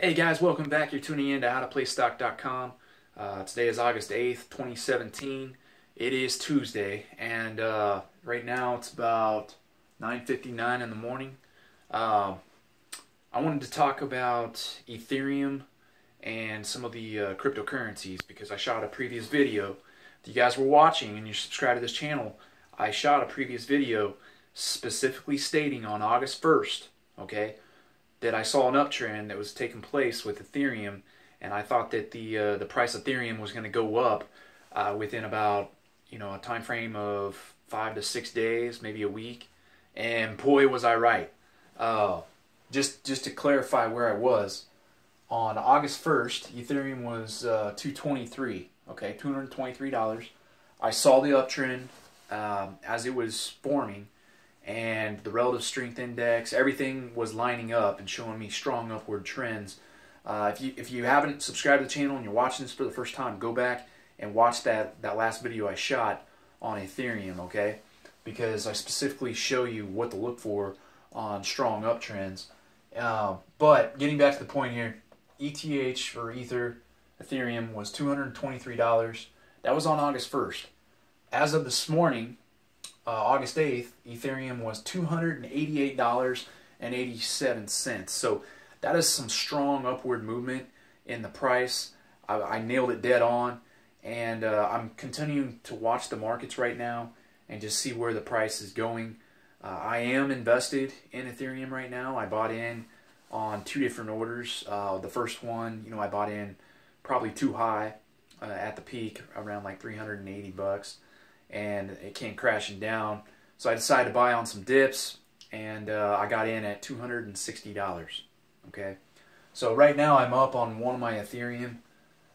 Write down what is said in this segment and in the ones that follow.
Hey guys, welcome back. You're tuning in to howtoplaystock.com. Today is August 8th, 2017. It is Tuesday, and right now it's about 9:59 in the morning. I wanted to talk about Ethereum and some of the cryptocurrencies because I shot a previous video. If you guys were watching and you're subscribed to this channel, I shot a previous video specifically stating on August 1st, okay, that I saw an uptrend that was taking place with Ethereum, and I thought that the price of Ethereum was going to go up within about a time frame of 5 to 6 days, maybe a week, and boy was I right. Just to clarify where I was, on August 1st, Ethereum was $223, okay, $223. I saw the uptrend as it was forming, and the relative strength index, everything was lining up and showing me strong upward trends. If you haven't subscribed to the channel and you're watching this for the first time, go back and watch that last video I shot on Ethereum, okay? Because I specifically show you what to look for on strong uptrends. But getting back to the point here, ETH or Ethereum was $223. That was on August 1st. As of this morning, August 8th, Ethereum was $288.87. So that is some strong upward movement in the price. I nailed it dead on, and I'm continuing to watch the markets right now and just see where the price is going. I am invested in Ethereum right now. I bought in on two different orders. The first one, I bought in probably too high at the peak, around like 380 bucks. And it came crashing down. So I decided to buy on some dips, and I got in at $260. Okay, so right now I'm up on one of my Ethereum,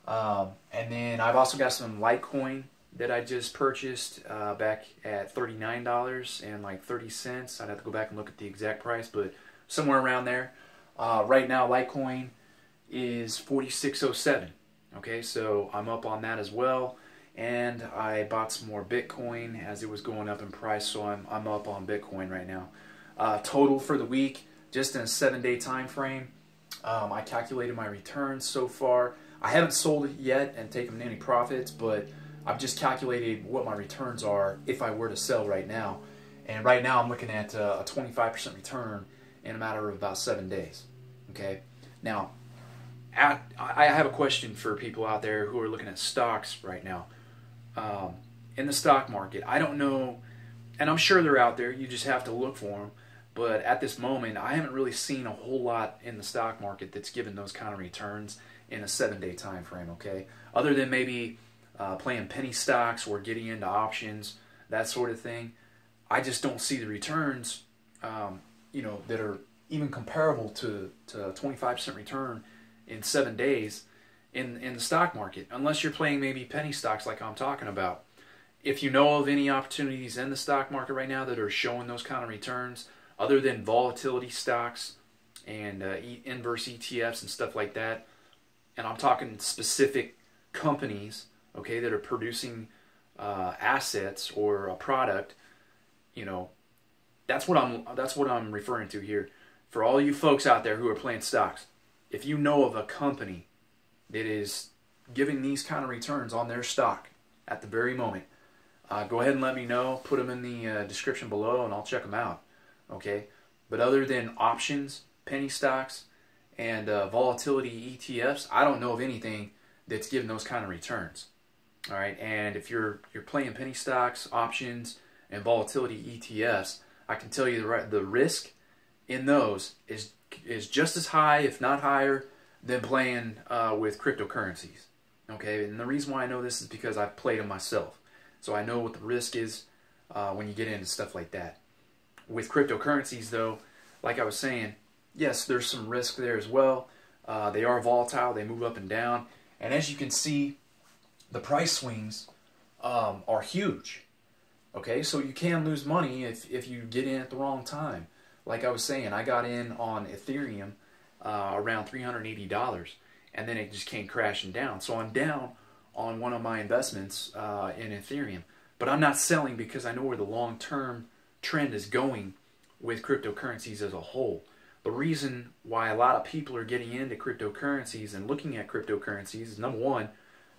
and then I've also got some Litecoin that I just purchased back at $39 and like 30 cents. I'd have to go back and look at the exact price, but somewhere around there. Right now Litecoin is 46.07. Okay, so I'm up on that as well. And I bought some more Bitcoin as it was going up in price, so I'm up on Bitcoin right now. Total for the week, just in a 7-day time frame, I calculated my returns so far. I haven't sold it yet and taken any profits, but I've just calculated what my returns are if I were to sell right now. And right now I'm looking at a 25% return in a matter of about 7 days. Okay, now I have a question for people out there who are looking at stocks right now. In the stock market, I don't know, and I'm sure they're out there, you just have to look for them, but at this moment I haven't really seen a whole lot in the stock market that's given those kind of returns in a 7-day time frame, okay? Other than maybe playing penny stocks or getting into options, that sort of thing. I just don't see the returns that are even comparable to a 25% return in 7 days in the stock market, unless you're playing maybe penny stocks like I'm talking about. If you know of any opportunities in the stock market right now that are showing those kind of returns, other than volatility stocks and inverse ETFs and stuff like that, and I'm talking specific companies, okay, that are producing assets or a product, that's what I'm referring to here. For all you folks out there who are playing stocks, if you know of a company that is giving these kind of returns on their stock at the very moment, go ahead and let me know. Put them in the description below and I'll check them out. Okay, but other than options, penny stocks, and volatility ETFs, I don't know of anything that's giving those kind of returns. All right, and if you're playing penny stocks, options, and volatility ETFs, I can tell you the risk in those is just as high, if not higher, than playing with cryptocurrencies. Okay, and the reason why I know this is because I've played them myself, so I know what the risk is when you get into stuff like that. With cryptocurrencies, though, like I was saying, yes, there's some risk there as well. They are volatile; they move up and down, and as you can see, the price swings are huge. Okay, so you can lose money if you get in at the wrong time. Like I was saying, I got in on Ethereum around $380, and then it just came crashing down. So I'm down on one of my investments in Ethereum, but I'm not selling because I know where the long-term trend is going with cryptocurrencies as a whole. the reason why a lot of people are getting into cryptocurrencies and looking at cryptocurrencies is, number one,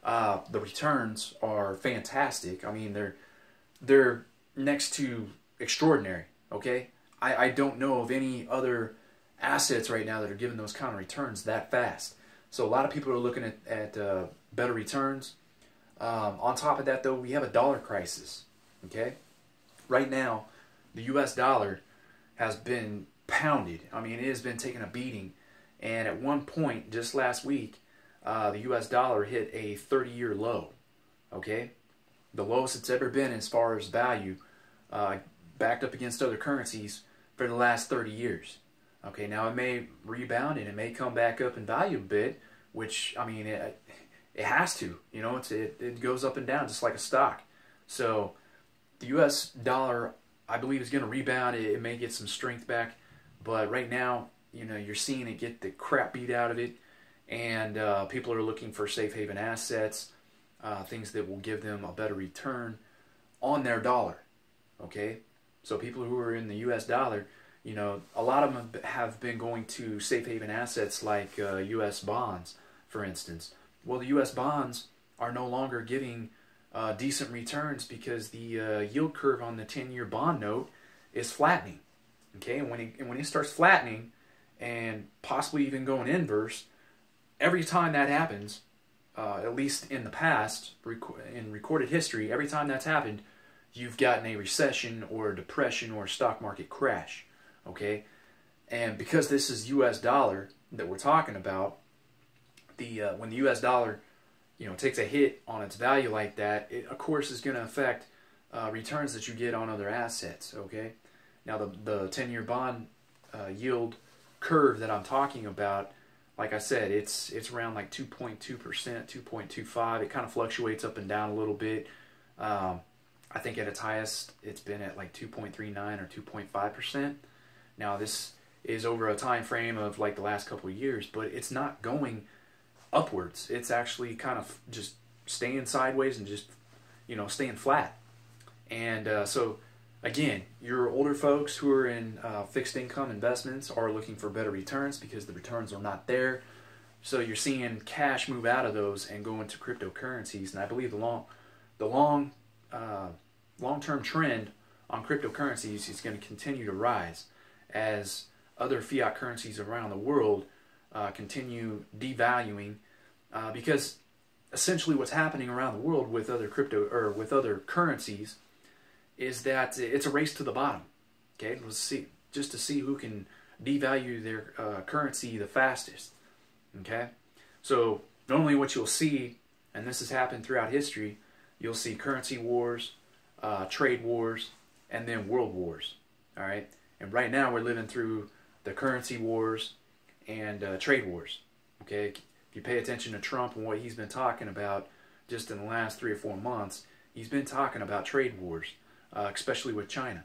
the returns are fantastic. I mean, they're next to extraordinary. Okay, I don't know of any other assets right now that are giving those kind of returns that fast. So a lot of people are looking at better returns. On top of that, though, we have a dollar crisis. Okay, right now, the U.S. dollar has been pounded. I mean, it has been taking a beating. And at one point, just last week, the U.S. dollar hit a 30-year low. Okay, the lowest it's ever been as far as value, backed up against other currencies for the last 30 years. Okay, now it may rebound and it may come back up in value a bit, which, I mean, it has to. You know, it goes up and down just like a stock. So the U.S. dollar, I believe, is going to rebound. It may get some strength back, but right now, you know, you're seeing it get the crap beat out of it, and people are looking for safe haven assets, things that will give them a better return on their dollar. Okay, so people who are in the U.S. dollar, you know, a lot of them have been going to safe haven assets like U.S. bonds, for instance. Well, the U.S. bonds are no longer giving decent returns because the yield curve on the 10-year bond note is flattening. Okay, and when it starts flattening and possibly even going inverse, every time that happens, at least in the past, in recorded history, every time that's happened, you've gotten a recession or a depression or a stock market crash. Okay, and because this is U.S. dollar that we're talking about, when the U.S. dollar, you know, takes a hit on its value like that, it of course is going to affect returns that you get on other assets. Okay, now the 10-year bond yield curve that I'm talking about, like I said, it's around like 2.2%, 2.25. It kind of fluctuates up and down a little bit. I think at its highest, it's been at like 2.39 or 2.5%. Now this is over a time frame of like the last couple of years, but it's not going upwards. It's actually kind of just staying sideways and just, you know, staying flat. And so again, your older folks who are in fixed income investments are looking for better returns because the returns are not there. So you're seeing cash move out of those and go into cryptocurrencies. And I believe the long-term trend on cryptocurrencies is going to continue to rise as other fiat currencies around the world continue devaluing, because essentially what's happening around the world with other other currencies is that it's a race to the bottom. Okay, let's see, just to see who can devalue their currency the fastest. Okay, so normally what you'll see, and this has happened throughout history, you'll see currency wars, trade wars, and then world wars. All right, and right now we're living through the currency wars and trade wars. Okay, if you pay attention to Trump and what he's been talking about just in the last 3 or 4 months, he's been talking about trade wars, especially with China.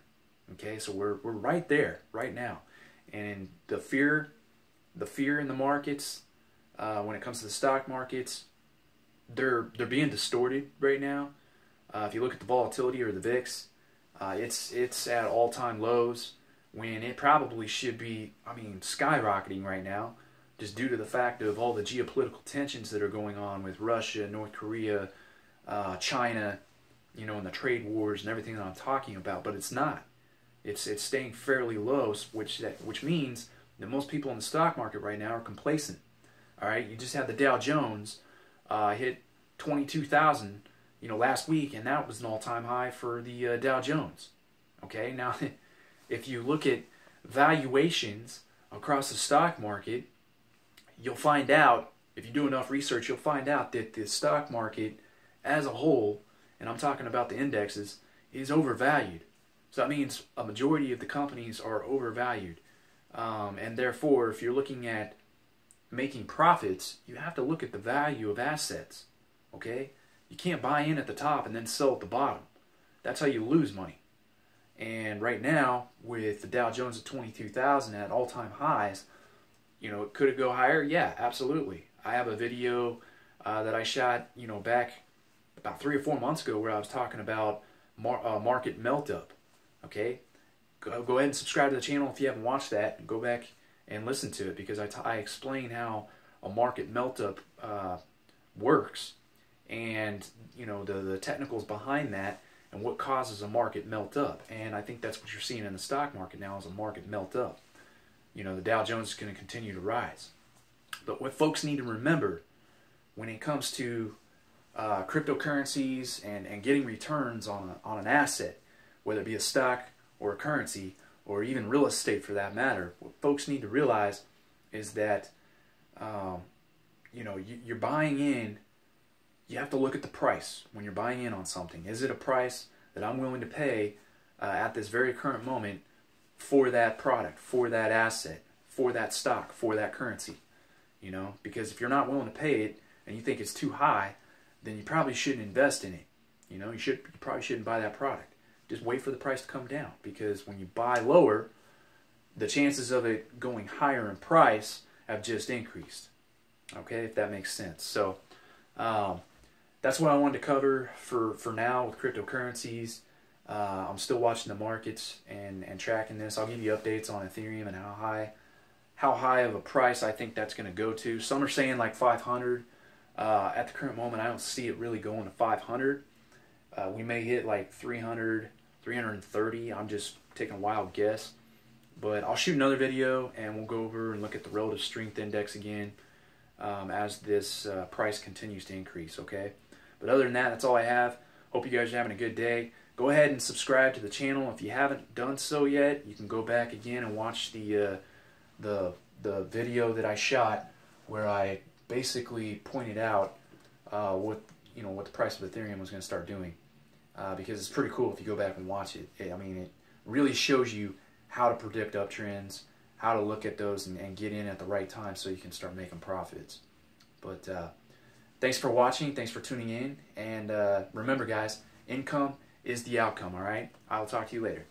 Okay, so we're right there right now, and the fear in the markets, when it comes to the stock markets, they're being distorted right now. If you look at the volatility or the VIX, it's at all-time lows when it probably should be, I mean, skyrocketing right now, just due to the fact of all the geopolitical tensions that are going on with Russia, North Korea, China, you know, and the trade wars and everything that I'm talking about. But it's not. It's staying fairly low, which means that most people in the stock market right now are complacent. All right, you just had the Dow Jones hit 22,000, you know, last week, and that was an all-time high for the Dow Jones. Okay, now if you look at valuations across the stock market, you'll find out, if you do enough research, you'll find out that the stock market as a whole, and I'm talking about the indexes, is overvalued. So that means a majority of the companies are overvalued. And therefore, if you're looking at making profits, you have to look at the value of assets. Okay? You can't buy in at the top and then sell at the bottom. That's how you lose money. And right now, with the Dow Jones at 22,000 at all-time highs, you know, could it go higher? Yeah, absolutely. I have a video that I shot, you know, back about 3 or 4 months ago where I was talking about market melt-up. Okay? Go ahead and subscribe to the channel if you haven't watched that. Go back and listen to it, because I explain how a market melt-up works, and you know, the technicals behind that and what causes a market melt up. And I think that's what you're seeing in the stock market now, is a market melt up. You know, the Dow Jones is going to continue to rise. But what folks need to remember when it comes to cryptocurrencies and getting returns on an asset, whether it be a stock or a currency or even real estate for that matter, what folks need to realize is that you know, you're buying in. You have to look at the price when you're buying in on something. Is it a price that I'm willing to pay at this very current moment for that product, for that asset, for that stock, for that currency? You know, because if you're not willing to pay it and you think it's too high, then you probably shouldn't invest in it. You know, you probably shouldn't buy that product. Just wait for the price to come down, because when you buy lower, the chances of it going higher in price have just increased. Okay, if that makes sense. So that's what I wanted to cover for now with cryptocurrencies. I'm still watching the markets and tracking this. I'll give you updates on Ethereum and how high of a price I think that's going to go to. Some are saying like 500. At the current moment, I don't see it really going to 500. We may hit like 300, 330. I'm just taking a wild guess. But I'll shoot another video and we'll go over and look at the relative strength index again as this price continues to increase, okay? But other than that, that's all I have. Hope you guys are having a good day. Go ahead and subscribe to the channel. If you haven't done so yet, you can go back again and watch the video that I shot where I basically pointed out what the price of Ethereum was going to start doing, because it's pretty cool if you go back and watch it. I mean, it really shows you how to predict uptrends, how to look at those and get in at the right time so you can start making profits. But thanks for watching, thanks for tuning in, and remember guys, income is the outcome, all right? I'll talk to you later.